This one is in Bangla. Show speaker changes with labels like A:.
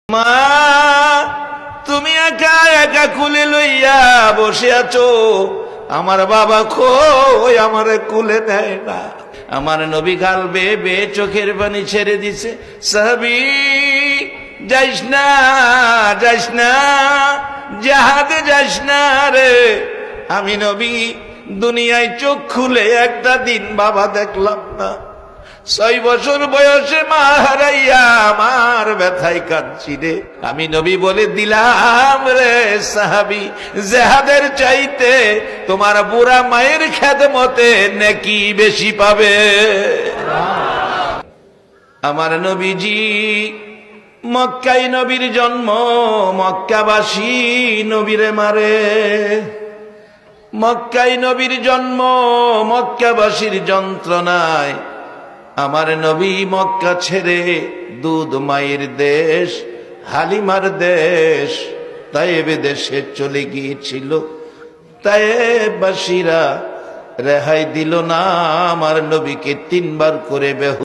A: মা তুমি একা একা কুলে লইয়া বসে আছো, আমার বাবা কই আমারে কুলে নেয় না। আমার নবী গাল বেয়ে বেয়ে চোখের পানি ছেড়ে দিছে। সাহাবী যাইস না, যাইস না, জাহাজে যাইস না রে। আমি নবী দুনিয়ায় চোখ খুলে একটা দিন বাবা দেখলাম না। 6 বছর বয়সে মা হারাইয়া আমার ব্যথায় কাঁদছি রে। আমি নবী বলে দিলাম রে সাহাবী, জিহাদের চাইতে তোমার বুড়া মায়ের খেদমতে নেকি বেশি পাবে। আমার নবীজি মক্কায় নবীর জন্ম, মক্কাবাসী নবীরে মারে। মক্কায় নবীর জন্ম, মক্কাবাসীর যন্ত্রণায় আমার নবী মক্কা ছেড়ে দুধ মায়ের দেশ, হালিমার দেশ তায়েব দেশে চলে গিয়েছিল। তায়েববাসীরা রেহাই দিল না, আমার নবীকে 3 বার করে বেহুশ